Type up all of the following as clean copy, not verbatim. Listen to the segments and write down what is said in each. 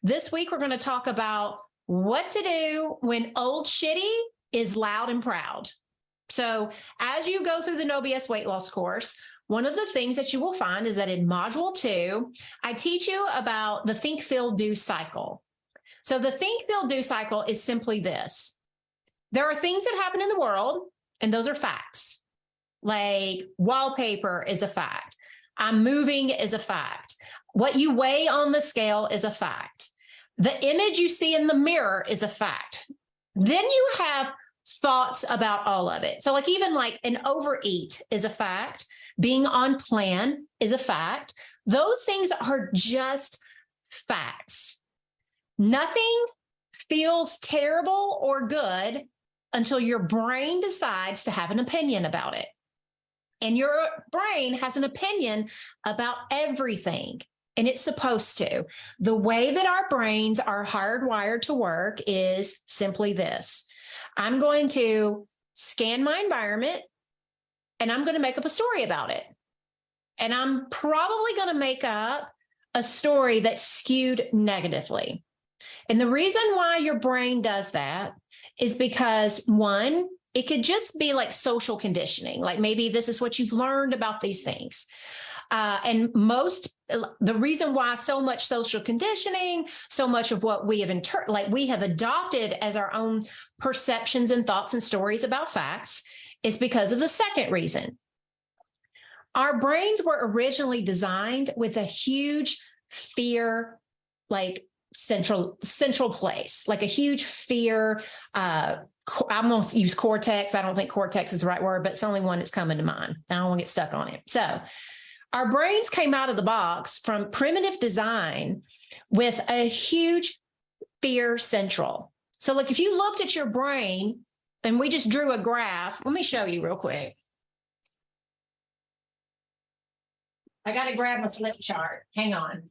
This week, we're going to talk about what to do when old shitty is loud and proud. So as you go through the No BS weight loss course, one of the things that you will find is that in module 2, I teach you about the think, feel, do cycle. So the think, feel, do cycle is simply this. There are things that happen in the world, and those are facts. Like wallpaper is a fact. I'm moving is a fact. What you weigh on the scale is a fact. The image you see in the mirror is a fact. Then you have thoughts about all of it. So like even like an overeat is a fact. Being on plan is a fact. Those things are just facts. Nothing feels terrible or good until your brain decides to have an opinion about it. And your brain has an opinion about everything, and it's supposed to. The way that our brains are hardwired to work is simply this. I'm going to scan my environment, and I'm going to make up a story about it. And I'm probably going to make up a story that's skewed negatively. And the reason why your brain does that is because, one, it could just be like social conditioning. Like maybe this is what you've learned about these things. And the reason why so much social conditioning, so much of what we have we have adopted as our own perceptions and thoughts and stories about facts is because of the second reason. Our brains were originally designed with a huge fear, like central place, like a huge fear. I'm going to use cortex. I don't think cortex is the right word, but it's the only one that's coming to mind. I don't want to get stuck on it. So our brains came out of the box from primitive design with a huge fear central. So like if you looked at your brain and we just drew a graph, let me show you real quick. I got to grab my flip chart. Hang on.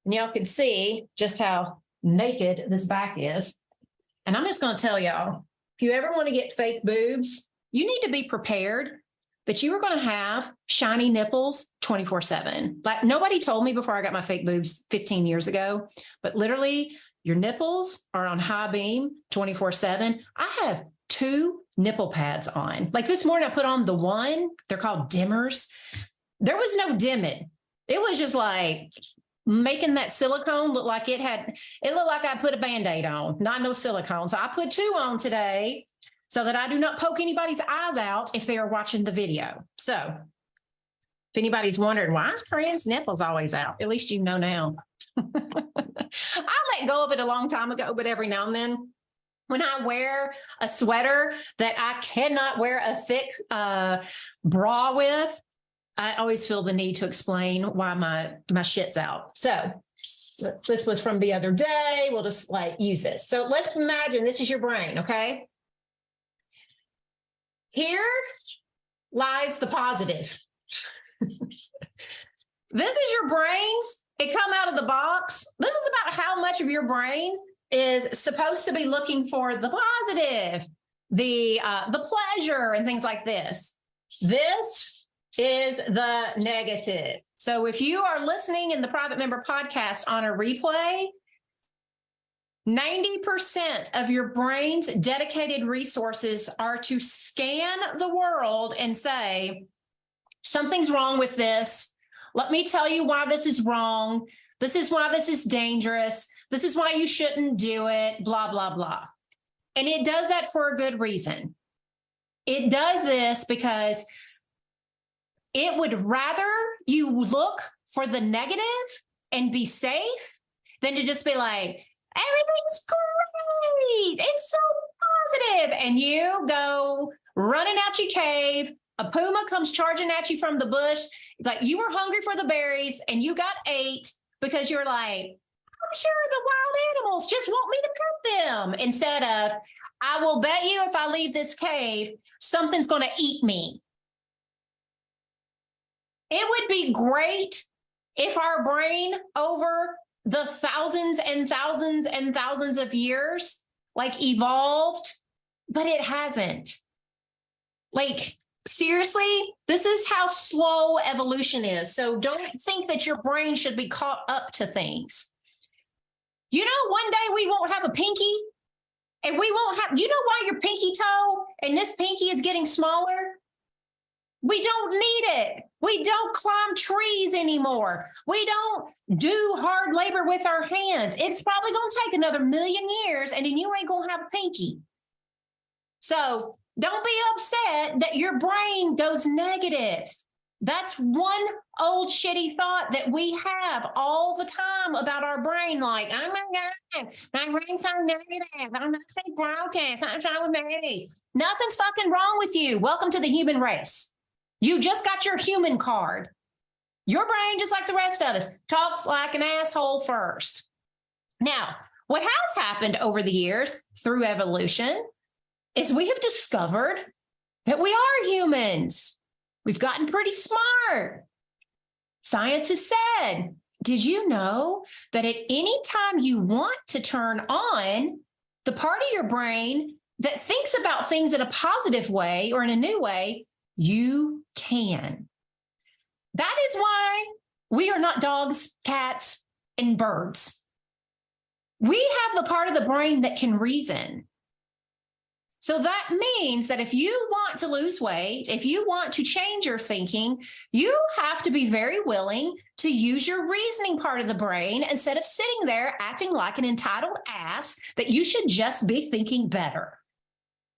And y'all can see just how naked this back is. And I'm just going to tell y'all, if you ever want to get fake boobs, you need to be prepared that you are going to have shiny nipples 24/7. Like nobody told me before I got my fake boobs 15 years ago, but literally your nipples are on high beam 24/7. I have 2 nipple pads on. Like this morning I put on the one, they're called dimmers. There was no dimming. It was just like making that silicone look like it looked like I put a Band-Aid on, not no silicone. So I put 2 on today so that I do not poke anybody's eyes out if they are watching the video. So if anybody's wondering, why is Corinne's nipples always out? At least you know now. I let go of it a long time ago, but every now and then when I wear a sweater that I cannot wear a thick bra with, I always feel the need to explain why my shit's out. So this was from the other day. We'll just like use this. So let's imagine this is your brain, okay? Here lies the positive. This is your brains. It come out of the box. This is about how much of your brain is supposed to be looking for the positive, the pleasure and things like this. This is the negative. So if you are listening in the private member podcast on a replay, 90% of your brain's dedicated resources are to scan the world and say, something's wrong with this. Let me tell you why this is wrong. This is why this is dangerous. This is why you shouldn't do it, blah, blah, blah. And it does that for a good reason. It does this because it would rather you look for the negative and be safe than to just be like, everything's great. It's so positive. And you go running out your cave. A puma comes charging at you from the bush. Like you were hungry for the berries and you got 8 because you're like, I'm sure the wild animals just want me to cut them. Instead of, I will bet you if I leave this cave, something's going to eat me. It would be great if our brain over the thousands and thousands and thousands of years, like evolved, but it hasn't. Like seriously, this is how slow evolution is. So don't think that your brain should be caught up to things. You know, one day we won't have a pinky and we won't have, you know why your pinky toe and this pinky is getting smaller? We don't need it. We don't climb trees anymore. We don't do hard labor with our hands. It's probably going to take another 1,000,000 years and then you ain't going to have a pinky. So don't be upset that your brain goes negative. That's one old shitty thought that we have all the time about our brain. Like, oh my God, my brain's so negative. I'm not so broken. Something's wrong with me. Nothing's fucking wrong with you. Welcome to the human race. You just got your human card. Your brain, just like the rest of us, talks like an asshole first. Now, what has happened over the years through evolution is we have discovered that we are humans. We've gotten pretty smart. Science has said, did you know that at any time you want to turn on the part of your brain that thinks about things in a positive way or in a new way, you can. That is why we are not dogs, cats, and birds. We have the part of the brain that can reason. So that means that if you want to lose weight, if you want to change your thinking, you have to be very willing to use your reasoning part of the brain instead of sitting there acting like an entitled ass that you should just be thinking better.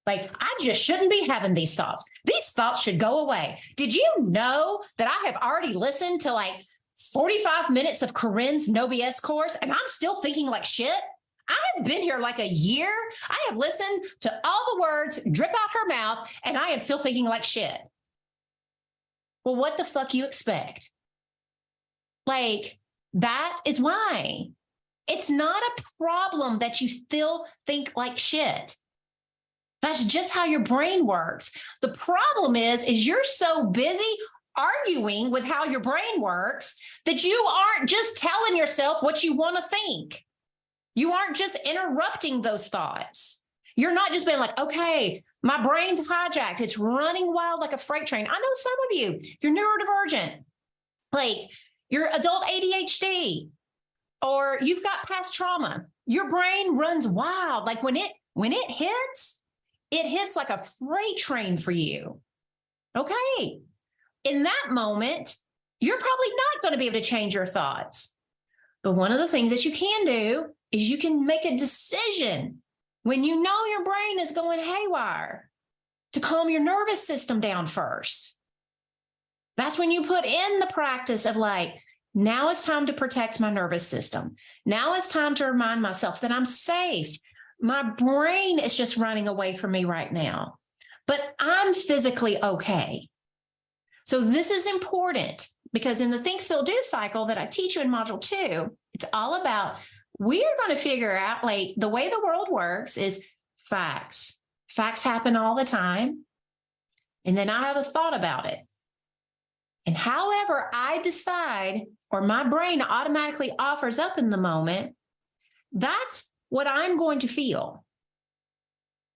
Like, I just shouldn't be having these thoughts. These thoughts should go away. Did you know that I have already listened to like 45 minutes of Corinne's No BS course and I'm still thinking like shit? I have been here like a year. I have listened to all the words drip out her mouth and I am still thinking like shit. Well, what the fuck you expect? Like, that is why. It's not a problem that you still think like shit. That's just how your brain works. The problem is you're so busy arguing with how your brain works that you aren't just telling yourself what you want to think. You aren't just interrupting those thoughts. You're not just being like, okay, my brain's hijacked. It's running wild like a freight train. I know some of you, you're neurodivergent, like you're adult ADHD, or you've got past trauma. Your brain runs wild. Like when it hits like a freight train for you. Okay. In that moment, you're probably not going to be able to change your thoughts. But one of the things that you can do is you can make a decision when you know your brain is going haywire to calm your nervous system down first. That's when you put in the practice of like, now it's time to protect my nervous system. Now it's time to remind myself that I'm safe. My brain is just running away from me right now, but I'm physically okay. So this is important because in the Think, Feel, Do cycle that I teach you in module 2, it's all about, we are going to figure out like the way the world works is facts. Facts happen all the time. And then I have a thought about it. And however I decide or my brain automatically offers up in the moment, that's what I'm going to feel.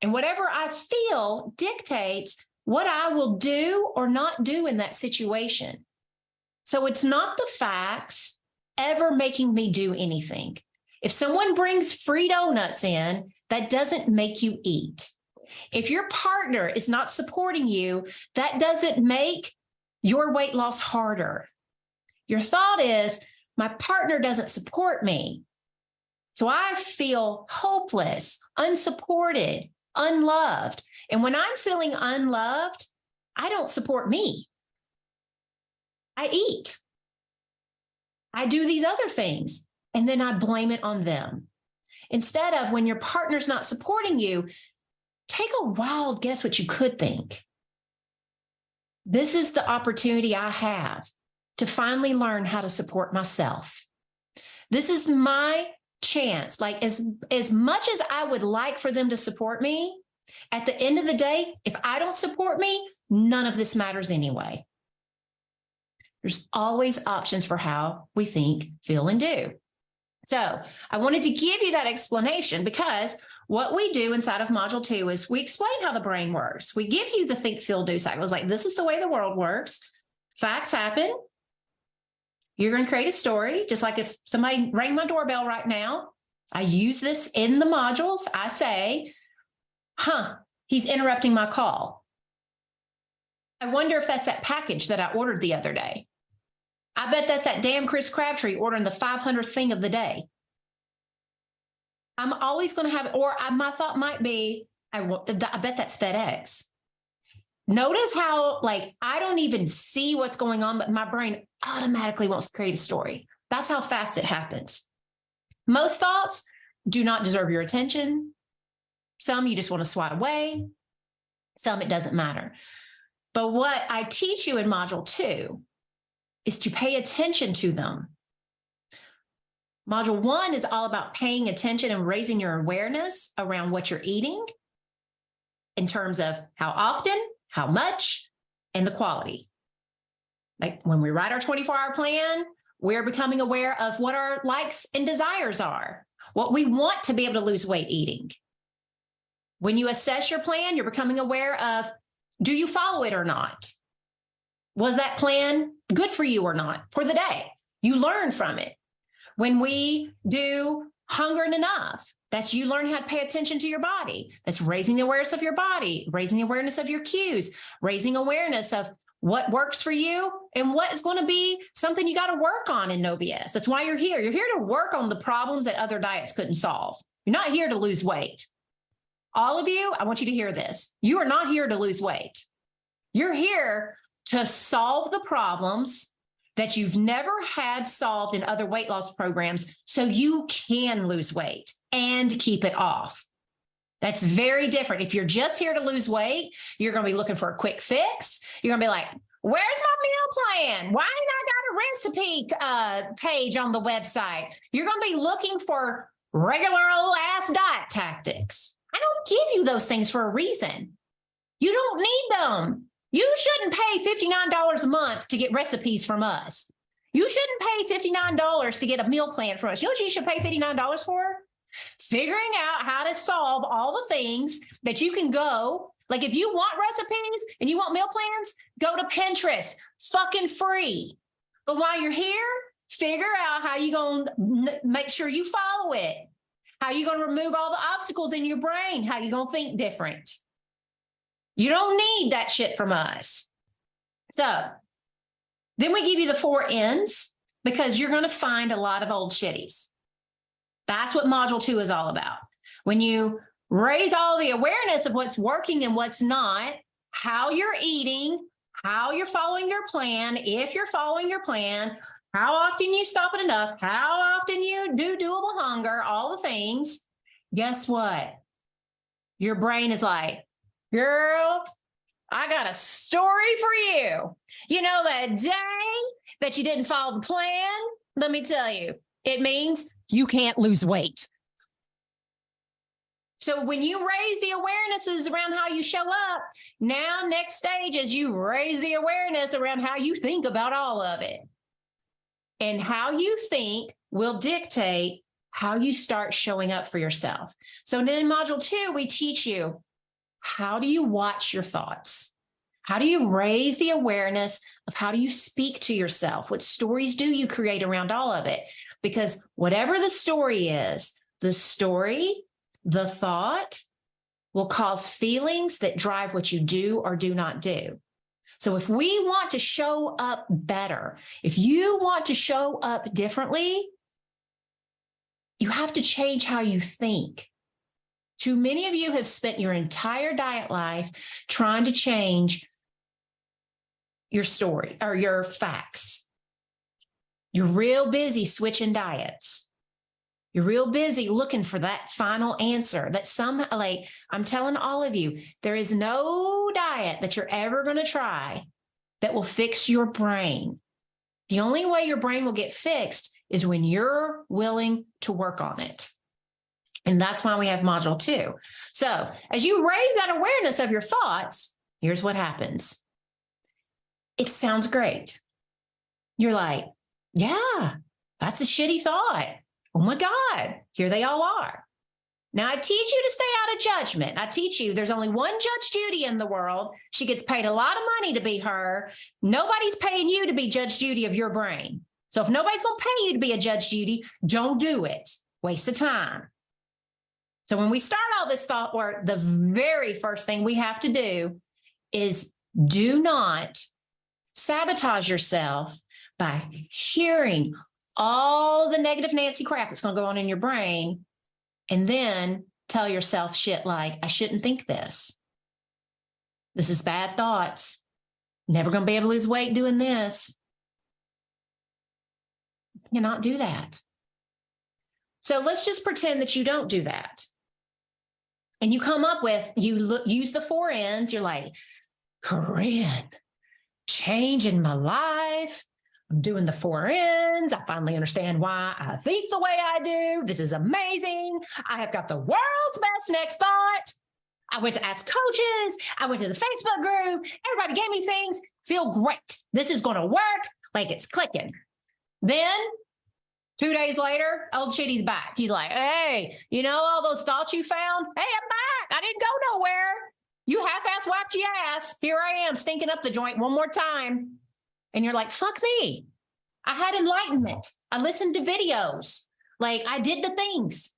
And whatever I feel dictates what I will do or not do in that situation. So it's not the facts ever making me do anything. If someone brings free donuts in, that doesn't make you eat. If your partner is not supporting you, that doesn't make your weight loss harder. Your thought is, my partner doesn't support me. So I feel hopeless, unsupported, unloved. And when I'm feeling unloved, I don't support me. I eat. I do these other things, and then I blame it on them. Instead of when your partner's not supporting you, take a wild guess what you could think. This is the opportunity I have to finally learn how to support myself. This is my chance. Like as much as I would like for them to support me, at the end of the day, if I don't support me, none of this matters anyway. There's always options for how we think, feel, and do. So I wanted to give you that explanation because what we do inside of module 2 is we explain how the brain works. We give you the think, feel, do cycles. Like, this is the way the world works. Facts happen. You're going to create a story. Just like if somebody rang my doorbell right now, I use this in the modules. I say, he's interrupting my call. I wonder if that's that package that I ordered the other day. I bet that's that damn Chris Crabtree ordering the 500th thing of the day. I'm always going to have, or my thought might be, I bet that's FedEx. Notice how, like, I don't even see what's going on, but my brain automatically wants to create a story. That's how fast it happens. Most thoughts do not deserve your attention. Some you just want to swat away. Some it doesn't matter. But what I teach you in module 2 is to pay attention to them. Module 1 is all about paying attention and raising your awareness around what you're eating in terms of how often, how much, and the quality. Like when we write our 24-hour plan, we're becoming aware of what our likes and desires are, what we want to be able to lose weight eating. When you assess your plan, you're becoming aware of, do you follow it or not? Was that plan good for you or not for the day? You learn from it. When we do hunger and enough, that's you learn how to pay attention to your body. That's raising the awareness of your body, raising the awareness of your cues, raising awareness of what works for you and what is going to be something you got to work on in No BS. That's why you're here. You're here to work on the problems that other diets couldn't solve. You're not here to lose weight. All of you, I want you to hear this. You are not here to lose weight. You're here to solve the problems that you've never had solved in other weight loss programs so you can lose weight and keep it off. That's very different. If you're just here to lose weight, you're going to be looking for a quick fix. You're going to be like, where's my meal plan? Why ain't I got a recipe page on the website? You're going to be looking for regular old ass diet tactics. I don't give you those things for a reason. You don't need them. You shouldn't pay $59 a month to get recipes from us. You shouldn't pay $59 to get a meal plan from us. You know what you should pay $59 for? Figuring out how to solve all the things that you can go. Like if you want recipes and you want meal plans, go to Pinterest, fucking free. But while you're here, figure out how you're going to make sure you follow it. How you're going to remove all the obstacles in your brain. How you're going to think different. You don't need that shit from us. So then we give you the 4 N's because you're going to find a lot of old shitties. That's what module 2 is all about. When you raise all the awareness of what's working and what's not, how you're eating, how you're following your plan, if you're following your plan, how often you stop at enough, how often you do doable hunger, all the things, guess what? Your brain is like, girl, I got a story for you. You know that day that you didn't follow the plan? Let me tell you, it means you can't lose weight. So when you raise the awarenesses around how you show up, now next stage is you raise the awareness around how you think about all of it. And how you think will dictate how you start showing up for yourself. So then in module 2, we teach you, how do you watch your thoughts? How do you raise the awareness of how do you speak to yourself? What stories do you create around all of it? Because whatever the story is, the story, the thought will cause feelings that drive what you do or do not do. So if we want to show up better, if you want to show up differently, you have to change how you think. Too many of you have spent your entire diet life trying to change your story or your facts. You're real busy switching diets. You're real busy looking for that final answer that like I'm telling all of you, there is no diet that you're ever going to try that will fix your brain. The only way your brain will get fixed is when you're willing to work on it. And that's why we have module 2. So as you raise that awareness of your thoughts, here's what happens. It sounds great. You're like, yeah, that's a shitty thought. Oh my God, here they all are. Now, I teach you to stay out of judgment. I teach you there's only one Judge Judy in the world. She gets paid a lot of money to be her. Nobody's paying you to be Judge Judy of your brain. So if nobody's going to pay you to be a Judge Judy, don't do it. Waste of time. So when we start all this thought work, the very first thing we have to do is do not sabotage yourself by hearing all the negative Nancy crap that's going to go on in your brain, and then tell yourself shit like, I shouldn't think this. This is bad thoughts. Never going to be able to lose weight doing this. You cannot do that. So let's just pretend that you don't do that. And you come up with, use the 4 N's. You're like, Corinne, changing my life. I'm doing the 4 N's. I finally understand why I think the way I do. This is amazing. I have got the world's best next thought. I went to ask coaches. I went to the Facebook group. Everybody gave me things. Feel great. This is going to work like it's clicking. Then 2 days later, old shitty's back. He's like, hey, you know all those thoughts you found? Hey, I'm back. I didn't go nowhere. You half-ass whacked your ass. Here I am stinking up the joint one more time. And you're like, fuck me. I had enlightenment. I listened to videos. Like, I did the things.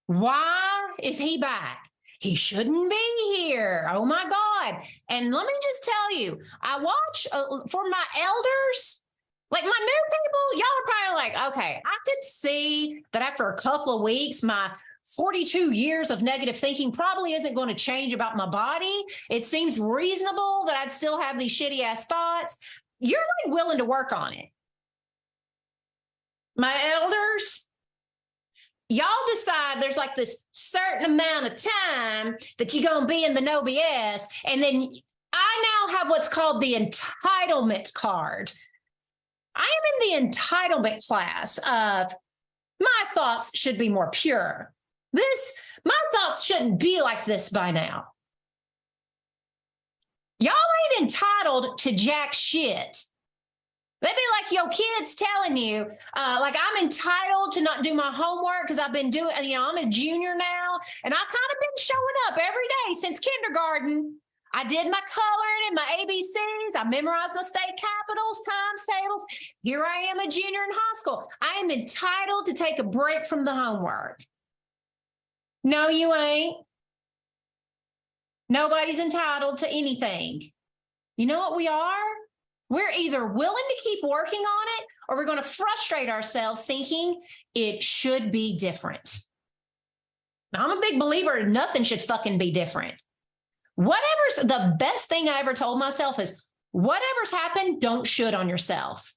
Why is he back? He shouldn't be here. Oh my God. And let me just tell you, I watch for my elders, like my new people, y'all are probably like, okay, I could see that after a couple of weeks, my 42 years of negative thinking probably isn't going to change about my body. It seems reasonable that I'd still have these shitty ass thoughts. You're like willing to work on it. My elders, y'all decide there's like this certain amount of time that you're going to be in the no BS. And then I now have what's called the entitlement card. I am in the entitlement class of my thoughts should be more pure. My thoughts shouldn't be like this by now. Y'all ain't entitled to jack shit. They'd be like your kids telling you, like I'm entitled to not do my homework because I've been doing, I'm a junior now, and I've kind of been showing up every day since kindergarten. I did my coloring and my ABCs. I memorized my state capitals, times tables. Here I am, a junior in high school. I am entitled to take a break from the homework. No, you ain't. Nobody's entitled to anything. You know what we are? We're either willing to keep working on it, or we're going to frustrate ourselves thinking it should be different. Now, I'm a big believer nothing should fucking be different. Whatever's the best thing I ever told myself is whatever's happened, don't should on yourself.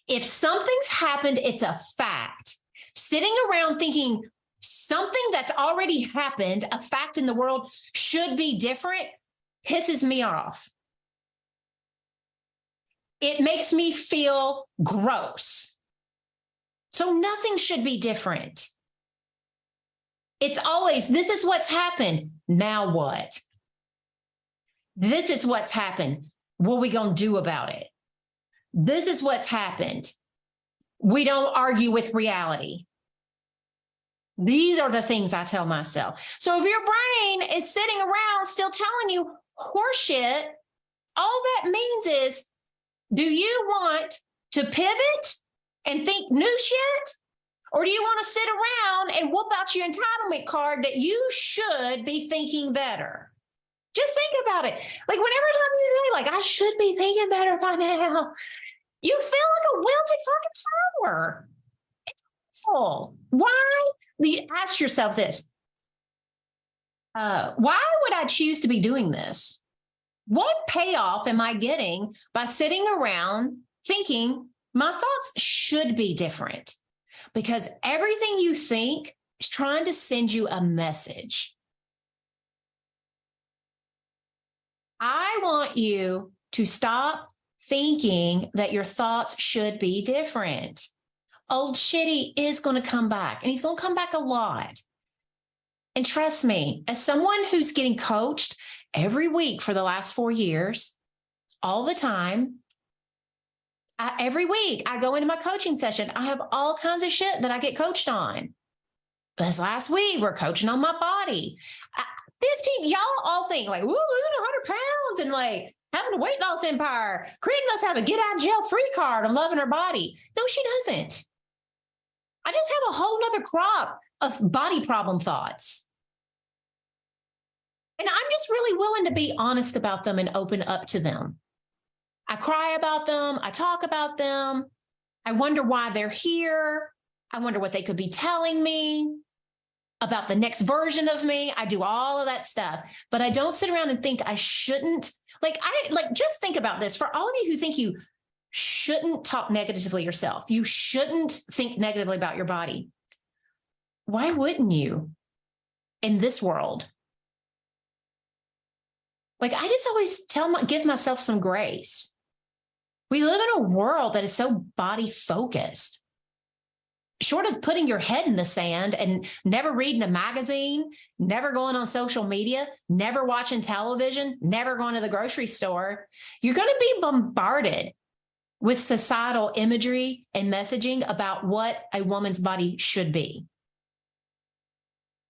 If something's happened, it's a fact. Sitting around thinking something that's already happened, a fact in the world, should be different, pisses me off. It makes me feel gross. So nothing should be different. It's always, this is what's happened. Now what? This is what's happened. What are we going to do about it? This is what's happened. We don't argue with reality. These are the things I tell myself. So if your brain is sitting around still telling you horseshit, all that means is, do you want to pivot and think new shit? Or do you want to sit around and whoop out your entitlement card that you should be thinking better? Just think about it. Like whenever time you say, like, I should be thinking better by now, you feel like a wilted fucking flower. It's awful. Why? You ask yourself this. Why would I choose to be doing this? What payoff am I getting by sitting around thinking my thoughts should be different? Because everything you think is trying to send you a message. I want you to stop thinking that your thoughts should be different. Old shitty is going to come back, and he's going to come back a lot. And trust me, as someone who's getting coached every week for the last 4 years, all the time, every week I go into my coaching session. I have all kinds of shit that I get coached on. this last week, we're coaching on my body. 15, y'all all think like, ooh, look at 100 pounds and like having a weight loss empire. Corinne must have a get out of jail free card on loving her body. No, she doesn't. I just have a whole nother crop of body problem thoughts. And I'm just really willing to be honest about them and open up to them. I cry about them. I talk about them. I wonder why they're here. I wonder what they could be telling me about the next version of me. I do all of that stuff, but I don't sit around and think I shouldn't. Just think about this. For all of you who think you shouldn't talk negatively yourself, you shouldn't think negatively about your body. Why wouldn't you in this world? Like, I just always give myself some grace. We live in a world that is so body focused. Short of putting your head in the sand and never reading a magazine, never going on social media, never watching television, never going to the grocery store, you're going to be bombarded with societal imagery and messaging about what a woman's body should be.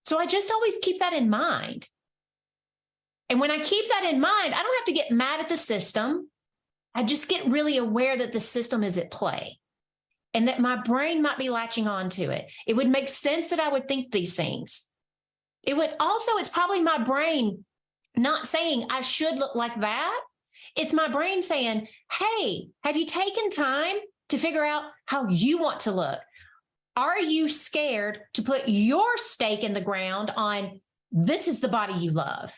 So I just always keep that in mind. And when I keep that in mind, I don't have to get mad at the system. I just get really aware that the system is at play and that my brain might be latching on to it. It would make sense that I would think these things. It's probably my brain not saying I should look like that. It's my brain saying, hey, have you taken time to figure out how you want to look? Are you scared to put your stake in the ground on this is the body you love?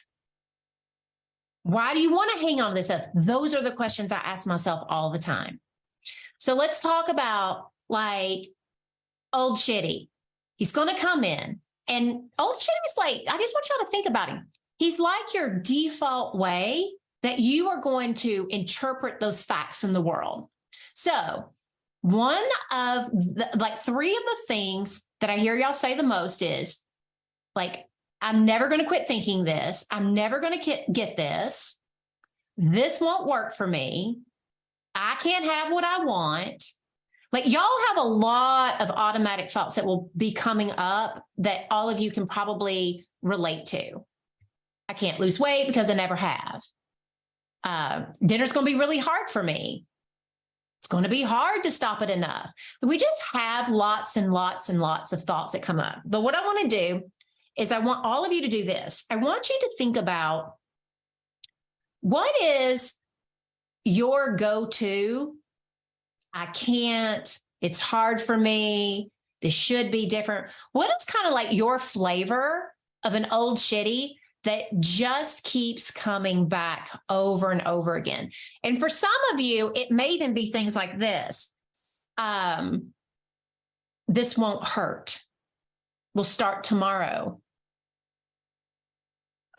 Why do you want to hang on to this up? Those are the questions I ask myself all the time. So let's talk about like old shitty. He's going to come in and old shitty is like, I just want y'all to think about him. He's like your default way that you are going to interpret those facts in the world. So one of three of the things that I hear y'all say the most is like, I'm never going to quit thinking this. I'm never going to get this. This won't work for me. I can't have what I want. Like y'all have a lot of automatic thoughts that will be coming up that all of you can probably relate to. I can't lose weight because I never have. Dinner's going to be really hard for me. It's going to be hard to stop it enough. We just have lots and lots and lots of thoughts that come up. But what I want to do is I want all of you to do this. I want you to think about what is your go-to. I can't, it's hard for me. This should be different. What is kind of like your flavor of an old shitty that just keeps coming back over and over again? And for some of you, it may even be things like this. This won't hurt. We'll start tomorrow.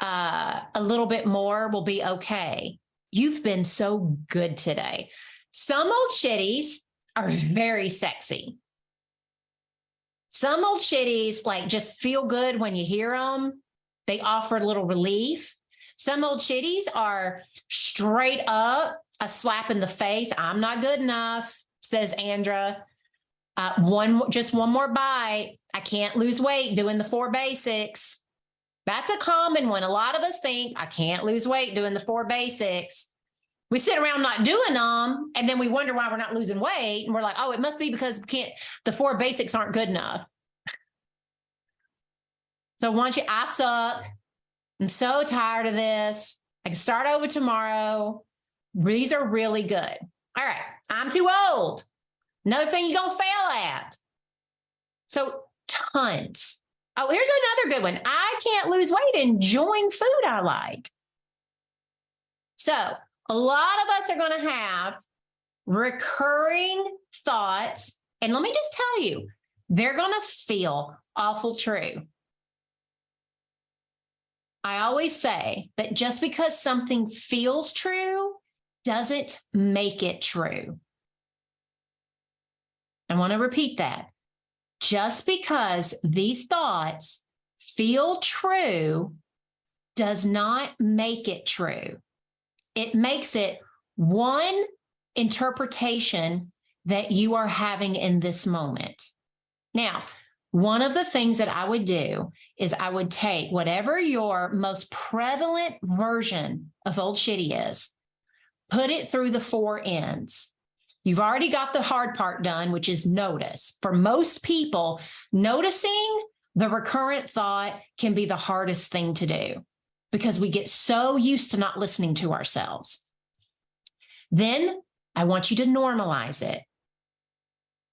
A little bit more will be okay. You've been so good today. Some old shitties are very sexy. Some old shitties like just feel good when you hear them. They offer a little relief. Some old shitties are straight up a slap in the face. I'm not good enough, says Andra. Just one more bite. I can't lose weight doing the 4 basics. That's a common one. A lot of us think I can't lose weight doing the 4 basics. We sit around not doing them, and then we wonder why we're not losing weight. And we're like, oh, it must be because the 4 basics aren't good enough. So I suck. I'm so tired of this. I can start over tomorrow. These are really good. All right. I'm too old. Another thing you're going to fail at. So tons. Oh, here's another good one. I can't lose weight enjoying food I like. So a lot of us are going to have recurring thoughts. And let me just tell you, they're going to feel awful true. I always say that just because something feels true doesn't make it true. I want to repeat that. Just because these thoughts feel true does not make it true. It makes it one interpretation that you are having in this moment. Now, one of the things that I would do is I would take whatever your most prevalent version of old shitty is, put it through the 4 ends. You've already got the hard part done, which is notice. For most people, noticing the recurrent thought can be the hardest thing to do because we get so used to not listening to ourselves. Then I want you to normalize it.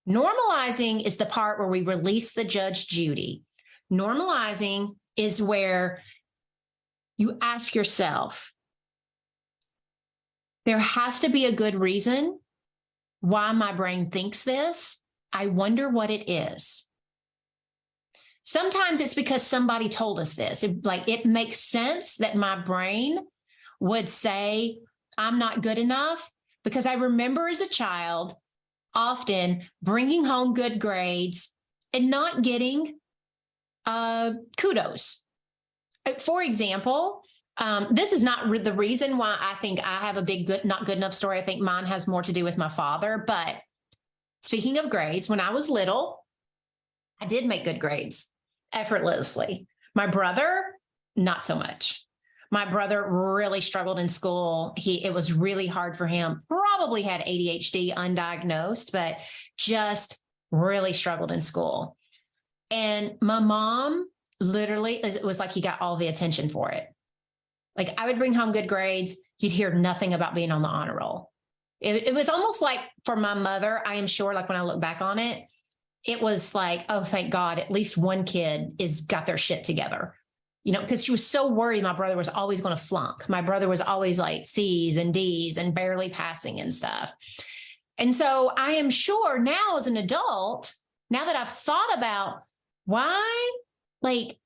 Normalizing is the part where we release the Judge Judy. Normalizing is where you ask yourself, there has to be a good reason why my brain thinks this. I wonder what it is. Sometimes it's because somebody told us this. It makes sense that my brain would say, I'm not good enough, because I remember as a child often bringing home good grades and not getting kudos. For example, this is not the reason why I think I have a big not good enough story. I think mine has more to do with my father. But speaking of grades, when I was little, I did make good grades effortlessly. My brother, not so much. My brother really struggled in school. It was really hard for him. Probably had ADHD undiagnosed, but just really struggled in school. And my mom, literally, it was like he got all the attention for it. Like I would bring home good grades. You'd hear nothing about being on the honor roll. It was almost like for my mother, I am sure, like when I look back on it, it was like, oh, thank God, at least one kid got their shit together. Because she was so worried my brother was always going to flunk. My brother was always like C's and D's and barely passing and stuff. And so I am sure now as an adult, now that I've thought about why,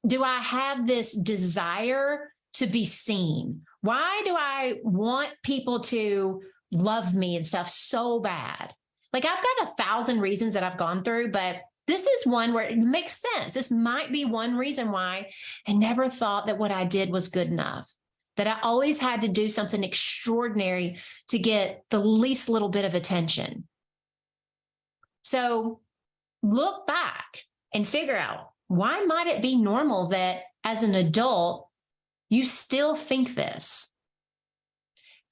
do I have this desire to be seen? Why do I want people to love me and stuff so bad? I've got 1,000 reasons that I've gone through, but this is one where it makes sense. This might be one reason why I never thought that what I did was good enough, that I always had to do something extraordinary to get the least little bit of attention. So look back and figure out, why might it be normal that as an adult, you still think this?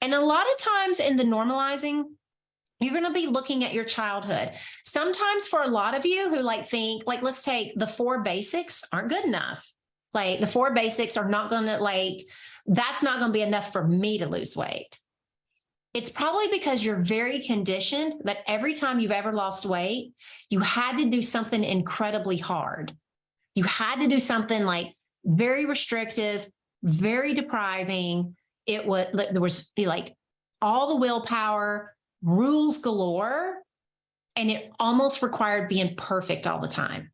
And a lot of times in the normalizing, you're going to be looking at your childhood. Sometimes for a lot of you who think, let's take the 4 basics aren't good enough. The 4 basics are not going to that's not going to be enough for me to lose weight. It's probably because you're very conditioned that every time you've ever lost weight, you had to do something incredibly hard. You had to do something very restrictive, very depriving. There was all the willpower, rules galore, and it almost required being perfect all the time.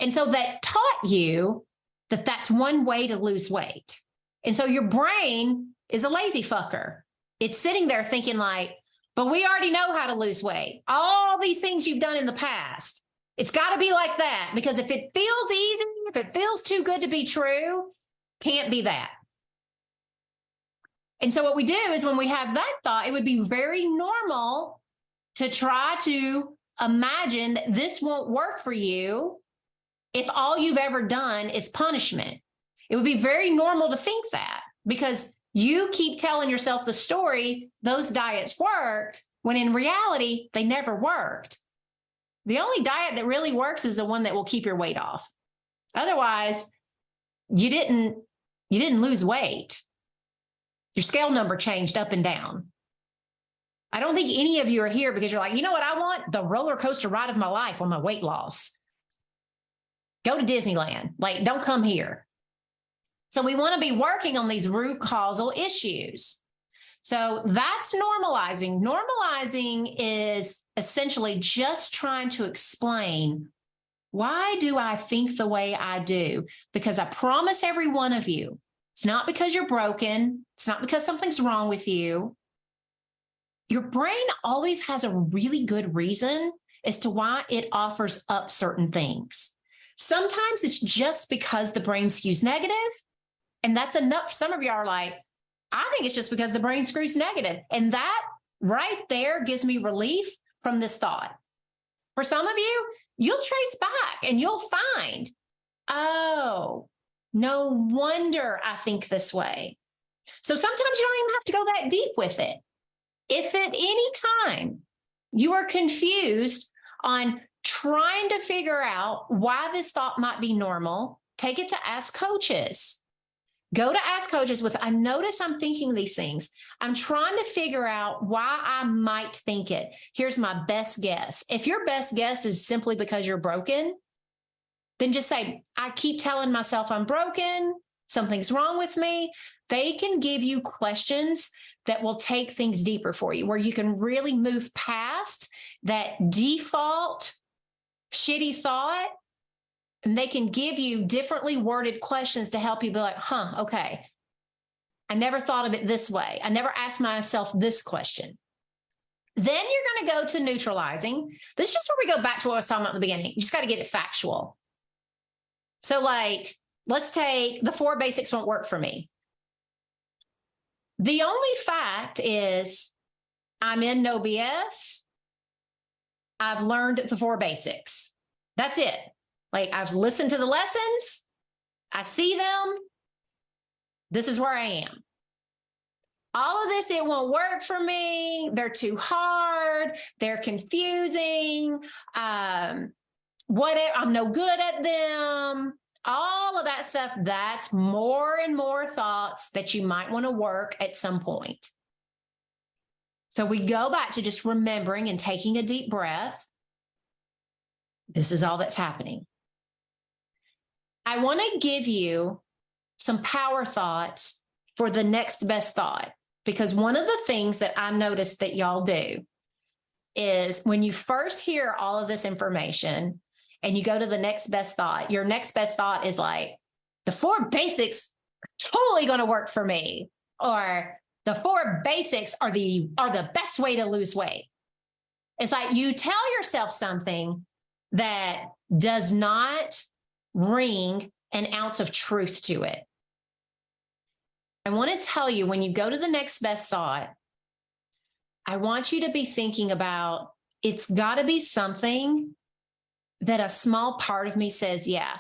And so that taught you that that's one way to lose weight. And so your brain is a lazy fucker. It's sitting there thinking but we already know how to lose weight. All these things you've done in the past, it's got to be like that, because if it feels easy, if it feels too good to be true, can't be that. And so what we do is when we have that thought, it would be very normal to try to imagine that this won't work for you if all you've ever done is punishment. It would be very normal to think that, because you keep telling yourself the story, those diets worked, when in reality, they never worked. The only diet that really works is the one that will keep your weight off. Otherwise, you didn't lose weight. Your scale number changed up and down. I don't think any of you are here because you're like, you know what I want? The roller coaster ride of my life on my weight loss. Go to Disneyland. Don't come here. So we want to be working on these root causal issues. So that's normalizing. Normalizing is essentially just trying to explain, why do I think the way I do? Because I promise every one of you, it's not because you're broken. It's not because something's wrong with you. Your brain always has a really good reason as to why it offers up certain things. Sometimes it's just because the brain skews negative, and that's enough. Some of you are like, I think it's just because the brain skews negative. And that right there gives me relief from this thought. For some of you, you'll trace back and you'll find, oh, no wonder I think this way. So sometimes you don't even have to go that deep with it. If at any time you are confused on trying to figure out why this thought might be normal, take it to Ask Coaches. Go to Ask Coaches with, I notice I'm thinking these things. I'm trying to figure out why I might think it. Here's my best guess. If your best guess is simply because you're broken, then just say, I keep telling myself I'm broken, something's wrong with me. They can give you questions that will take things deeper for you, where you can really move past that default shitty thought. And they can give you differently worded questions to help you be like, okay, I never thought of it this way. I never asked myself this question. Then you're going to go to neutralizing. This is just where we go back to what I was talking about at the beginning. You just got to get it factual. So like, let's take the 4 basics won't work for me. The only fact is I'm in no BS. I've learned the 4 basics. That's it. Like, I've listened to the lessons. I see them. This is where I am. All of this, it won't work for me. They're too hard. They're confusing. Whatever, I'm no good at them. All of that stuff, that's more and more thoughts that you might want to work at some point. So we go back to just remembering and taking a deep breath. This is all that's happening. I want to give you some power thoughts for the next best thought, because one of the things that I noticed that y'all do is when you first hear all of this information and you go to the next best thought, your next best thought is like, the 4 basics are totally going to work for me, or the 4 basics are the best way to lose weight. It's like you tell yourself something that does not ring an ounce of truth to it. I want to tell you, when you go to the next best thought, I want you to be thinking about, it's got to be something that a small part of me says, yeah,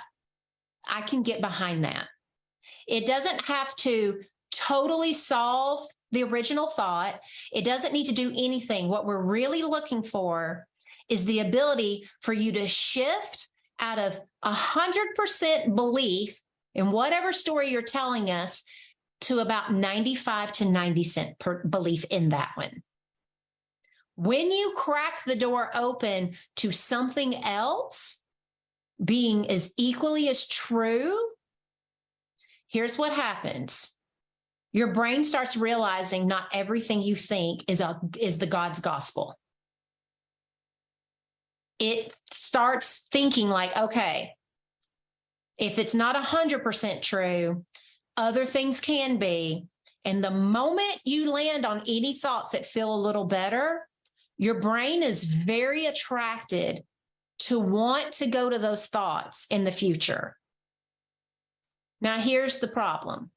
I can get behind that. It doesn't have to totally solve the original thought. It doesn't need to do anything. What we're really looking for is the ability for you to shift out of 100% belief in whatever story you're telling us to about 95 to 90% belief in that one. When you crack the door open to something else being as equally as true, here's what happens. Your brain starts realizing not everything you think is the God's gospel. It starts thinking like, okay, if it's not 100% true, other things can be. And the moment you land on any thoughts that feel a little better, your brain is very attracted to want to go to those thoughts in the future. Now, here's the problem.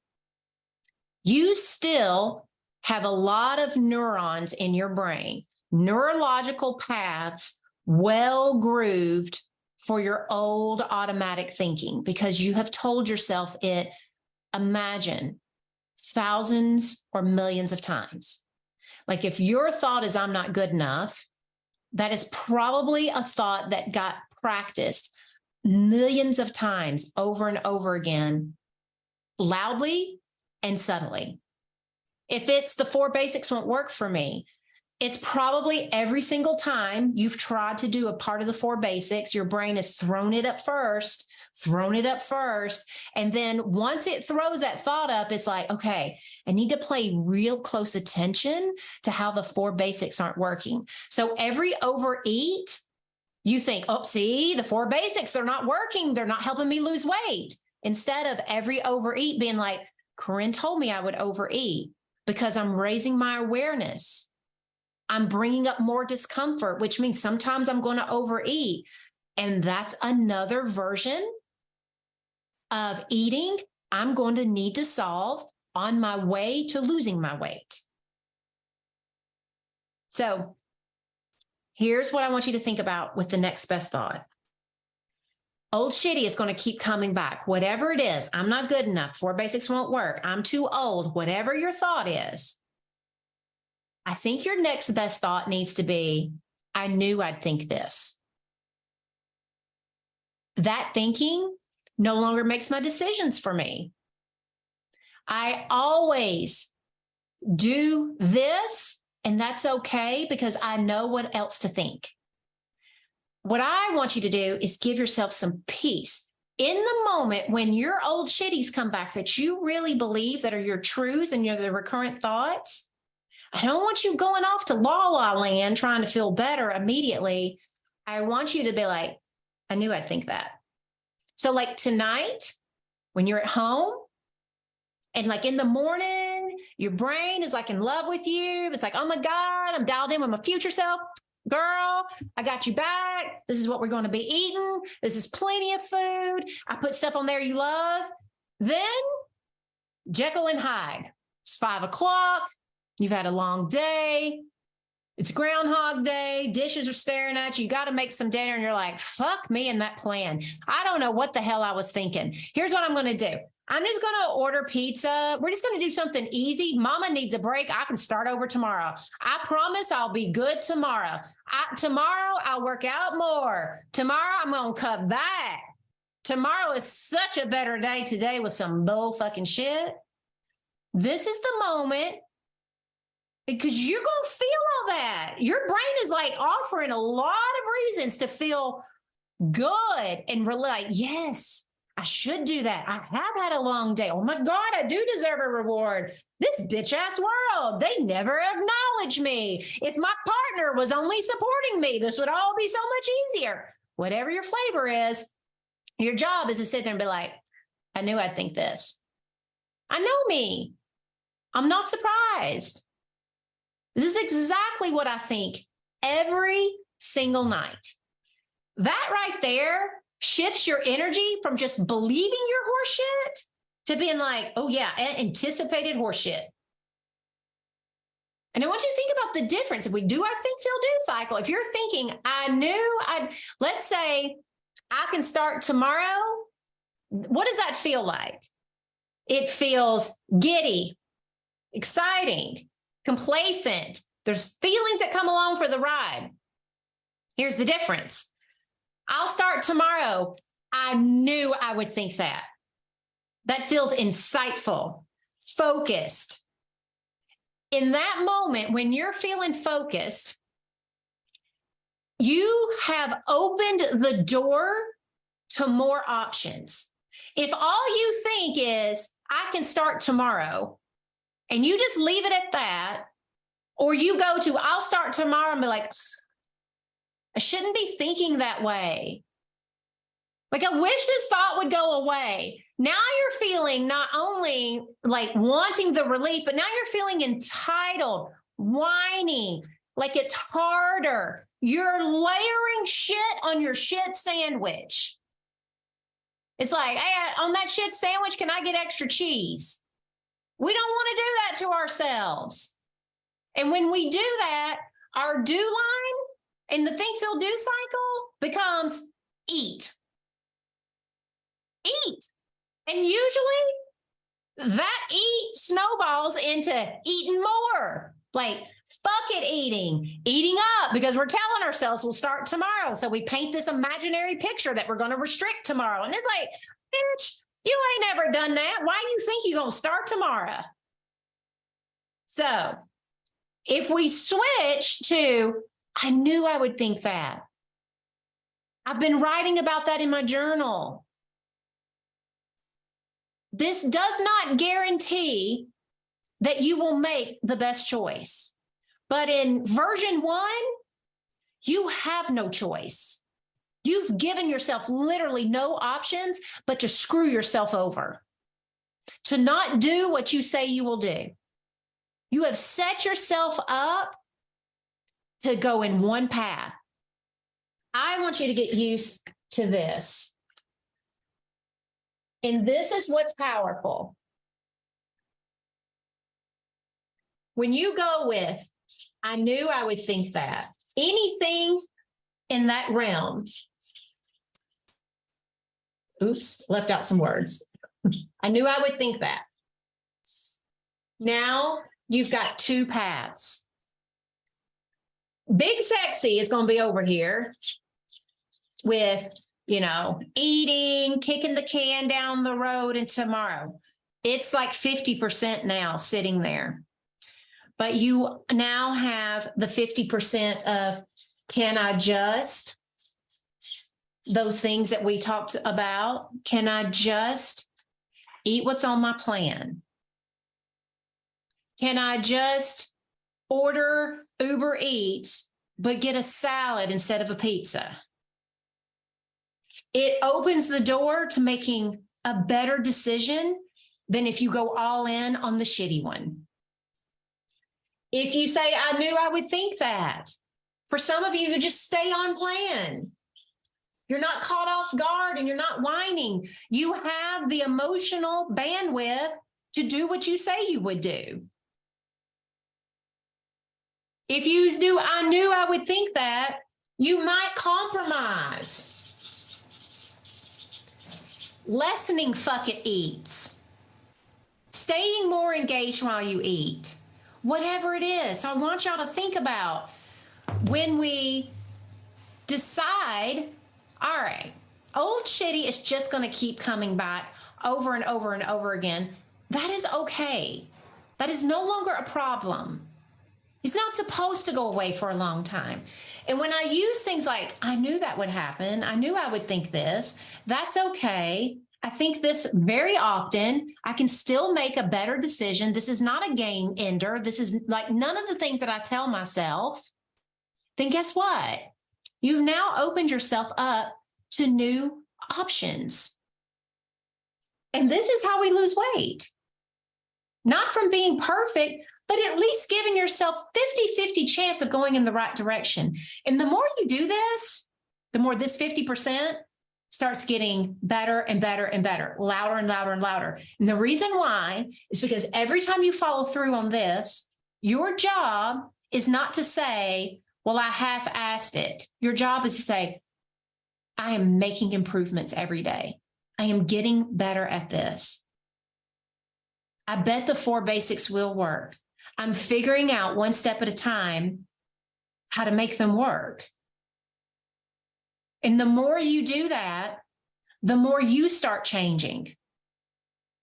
You still have a lot of neurons in your brain, neurological paths well grooved for your old automatic thinking, because you have told yourself it, imagine, thousands or millions of times. Like if your thought is I'm not good enough, that is probably a thought that got practiced millions of times over and over again, loudly and subtly. If it's the 4 basics won't work for me, it's probably every single time you've tried to do a part of the 4 basics, your brain has thrown it up first. And then once it throws that thought up, it's like, okay, I need to pay real close attention to how the 4 basics aren't working. So every overeat, you think, oh, see, the 4 basics, they're not working. They're not helping me lose weight. Instead of every overeat being like, Corinne told me I would overeat because I'm raising my awareness. I'm bringing up more discomfort, which means sometimes I'm going to overeat. And that's another version of eating I'm going to need to solve on my way to losing my weight. So Here's what I want you to think about with the next best thought. Old shitty is going to keep coming back. Whatever it is, I'm not good enough. 4 basics won't work. I'm too old. Whatever your thought is, I think your next best thought needs to be, I knew I'd think this. That thinking no longer makes my decisions for me. I always do this, and that's okay because I know what else to think. What I want you to do is give yourself some peace. In the moment when your old shitties come back that you really believe that are your truths and your recurrent thoughts, I don't want you going off to la la land trying to feel better immediately. I want you to be like, I knew I'd think that. So like tonight, when you're at home and like in the morning, your brain is like in love with you. It's like, oh my God, I'm dialed in with my future self. Girl, I got you back. This is what we're going to be eating. This is plenty of food. I put stuff on there you love. Then Jekyll and Hyde. It's 5 o'clock. You've had a long day. It's Groundhog Day. Dishes are staring at you. You got to make some dinner. And you're like, fuck me and that plan. I don't know what the hell I was thinking. Here's what I'm going to do. I'm just going to order pizza. We're just going to do something easy. Mama needs a break. I can start over tomorrow. I promise I'll be good tomorrow. Tomorrow I'll work out more. Tomorrow I'm going to cut back. Tomorrow is such a better day today with some bull fucking shit. This is the moment because you're going to feel all that. Your brain is like offering a lot of reasons to feel good and really like, yes, I should do that. I have had a long day. Oh my God, I do deserve a reward. This bitch ass world, they never acknowledge me. If my partner was only supporting me, this would all be so much easier. Whatever your flavor is, your job is to sit there and be like, I knew I'd think this. I know me. I'm not surprised. This is exactly what I think every single night. That right there shifts your energy from just believing your horseshit to being like, oh yeah, anticipated horseshit. And I want you to think about the difference. If we do our think, feel, do cycle, if you're thinking, let's say I can start tomorrow. What does that feel like? It feels giddy, exciting, complacent. There's feelings that come along for the ride. Here's the difference. I'll start tomorrow. I knew I would think that. That feels insightful, focused. In that moment, when you're feeling focused, you have opened the door to more options. If all you think is, I can start tomorrow, and you just leave it at that, or you go to, I'll start tomorrow and be like, I shouldn't be thinking that way. Like, I wish this thought would go away. Now you're feeling not only like wanting the relief, but now you're feeling entitled, whining, like it's harder. You're layering shit on your shit sandwich. It's like, hey, on that shit sandwich, can I get extra cheese? We don't want to do that to ourselves. And when we do that, our do line in the think, feel, do cycle becomes eat. Eat. And usually that eat snowballs into eating more. Like, fuck it eating up, because we're telling ourselves we'll start tomorrow. So we paint this imaginary picture that we're going to restrict tomorrow. And it's like, bitch, you ain't never done that. Why do you think you're going to start tomorrow? So if we switch to, I knew I would think that. I've been writing about that in my journal. This does not guarantee that you will make the best choice. But in version 1, you have no choice. You've given yourself literally no options but to screw yourself over, to not do what you say you will do. You have set yourself up to go in one path. I want you to get used to this. And this is what's powerful. When you go with, I knew I would think that, anything in that realm. Oops, left out some words. I knew I would think that. Now you've got two paths. Big Sexy is going to be over here with, eating, kicking the can down the road, and tomorrow. It's like 50% now sitting there. But you now have the 50% of, can I just, those things that we talked about, can I just eat what's on my plan? Can I just order Uber Eats, but get a salad instead of a pizza? It opens the door to making a better decision than if you go all in on the shitty one. If you say, I knew I would think that. For some of you, just stay on plan. You're not caught off guard and you're not whining. You have the emotional bandwidth to do what you say you would do. If you do, I knew I would think that, you might compromise. Lessening fuck it eats. Staying more engaged while you eat. Whatever it is. So I want y'all to think about when we decide, all right, old shitty is just going to keep coming back over and over and over again. That is okay. That is no longer a problem. He's not supposed to go away for a long time. And when I use things like, I knew that would happen, I knew I would think this, that's okay. I think this very often. I can still make a better decision. This is not a game ender. This is like none of the things that I tell myself. Then guess what? You've now opened yourself up to new options. And this is how we lose weight. Not from being perfect, but at least giving yourself 50-50 chance of going in the right direction. And the more you do this, the more this 50% starts getting better and better and better, louder and louder and louder. And the reason why is because every time you follow through on this, your job is not to say, well, I half-assed it. Your job is to say, I am making improvements every day. I am getting better at this. I bet the 4 basics will work. I'm figuring out one step at a time how to make them work. And the more you do that, the more you start changing.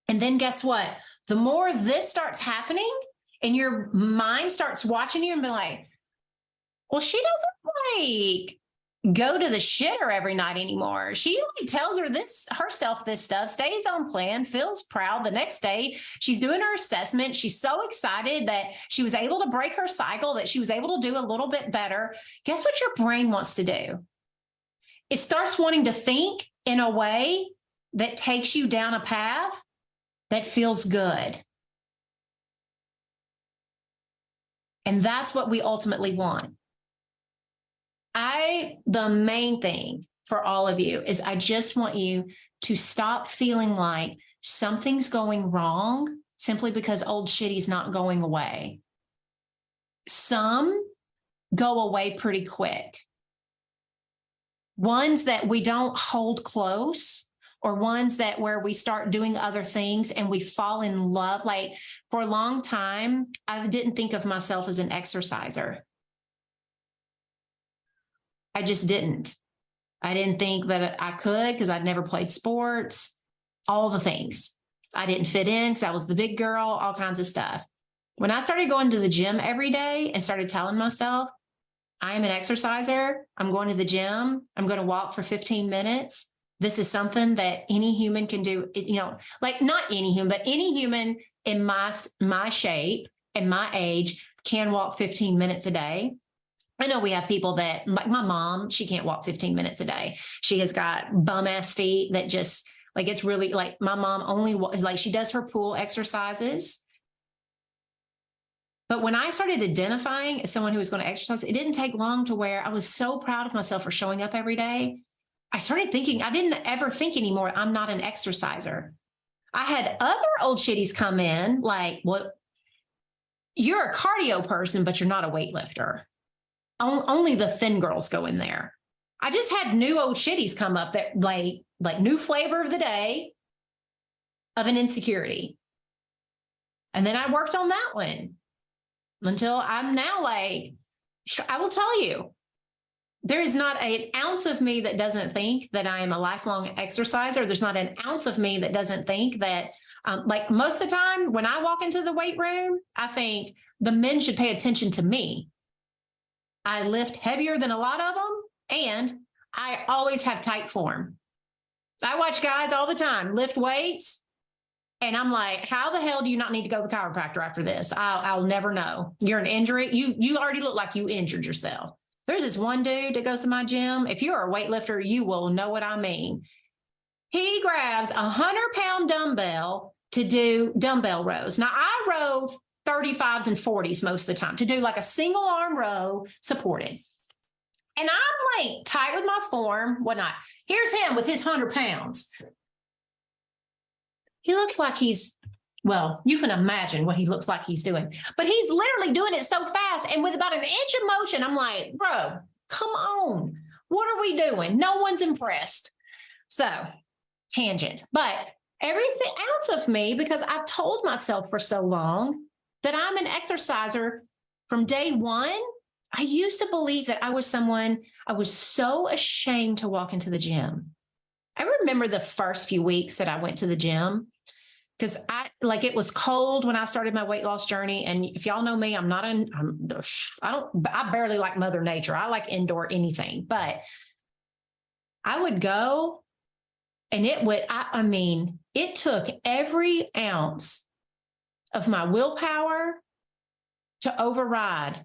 And then guess what? The more this starts happening and your mind starts watching you and be like, well, she doesn't like go to the shitter every night anymore. She like tells herself this stuff, stays on plan, feels proud. The next day, she's doing her assessment. She's so excited that she was able to break her cycle, that she was able to do a little bit better. Guess what your brain wants to do? It starts wanting to think in a way that takes you down a path that feels good. And that's what we ultimately want. The main thing for all of you is I just want you to stop feeling like something's going wrong simply because old shitty's not going away. Some go away pretty quick. Ones that we don't hold close, or ones that where we start doing other things and we fall in love. Like for a long time, I didn't think of myself as an exerciser. I just didn't. I didn't think that I could because I'd never played sports, all the things. I didn't fit in because I was the big girl, all kinds of stuff. When I started going to the gym every day and started telling myself, I am an exerciser, I'm going to the gym, I'm going to walk for 15 minutes. This is something that any human can do, like not any human, but any human in my shape and my age can walk 15 minutes a day. I know we have people that, like my mom, she can't walk 15 minutes a day. She has got bum ass feet that just like, it's really like my mom only like she does her pool exercises. But when I started identifying as someone who was going to exercise, it didn't take long to where I was so proud of myself for showing up every day. I started thinking, I didn't ever think anymore, I'm not an exerciser. I had other old shitties come in like, well, you're a cardio person, but you're not a weightlifter. Only the thin girls go in there. I just had new old shitties come up that like new flavor of the day of an insecurity. And then I worked on that one until I'm now like, I will tell you, there is not an ounce of me that doesn't think that I am a lifelong exerciser. There's not an ounce of me that doesn't think that, like most of the time when I walk into the weight room, I think the men should pay attention to me. I lift heavier than a lot of them, and I always have tight form. I watch guys all the time lift weights, and I'm like, how the hell do you not need to go to the chiropractor after this? I'll never know. You're an injury. You already look like you injured yourself. There's this one dude that goes to my gym. If you're a weightlifter, you will know what I mean. He grabs 100-pound dumbbell to do dumbbell rows. Now, I row 35s and 40s most of the time to do like a single arm row supported. And I'm like tight with my form, whatnot. Here's him with his 100 pounds. He looks like well, you can imagine what he looks like he's doing, but he's literally doing it so fast. And with about an inch of motion, I'm like, bro, come on. What are we doing? No one's impressed. So tangent, but every ounce of me, because I've told myself for so long that I'm an exerciser from day one. I used to believe that I was so ashamed to walk into the gym. I remember the first few weeks that I went to the gym because it was cold when I started my weight loss journey. And if y'all know me, I barely like Mother Nature. I like indoor anything, but I would go and it took every ounce of my willpower to override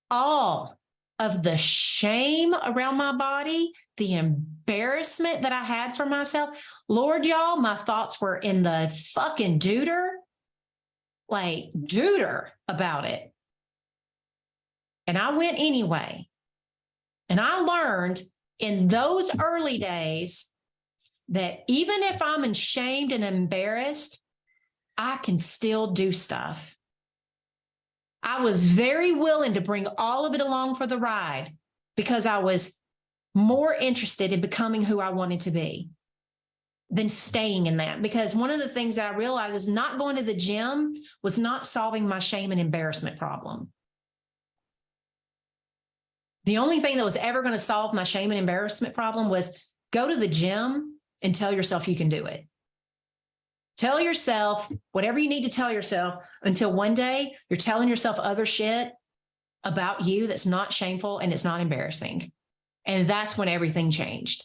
all of the shame around my body, the embarrassment that I had for myself. Lord, y'all, my thoughts were in the fucking dooter about it. And I went anyway. And I learned in those early days that even if I'm ashamed and embarrassed, I can still do stuff. I was very willing to bring all of it along for the ride because I was more interested in becoming who I wanted to be than staying in that. Because one of the things that I realized is not going to the gym was not solving my shame and embarrassment problem. The only thing that was ever going to solve my shame and embarrassment problem was go to the gym and tell yourself you can do it. Tell yourself whatever you need to tell yourself until one day you're telling yourself other shit about you that's not shameful and it's not embarrassing. And that's when everything changed.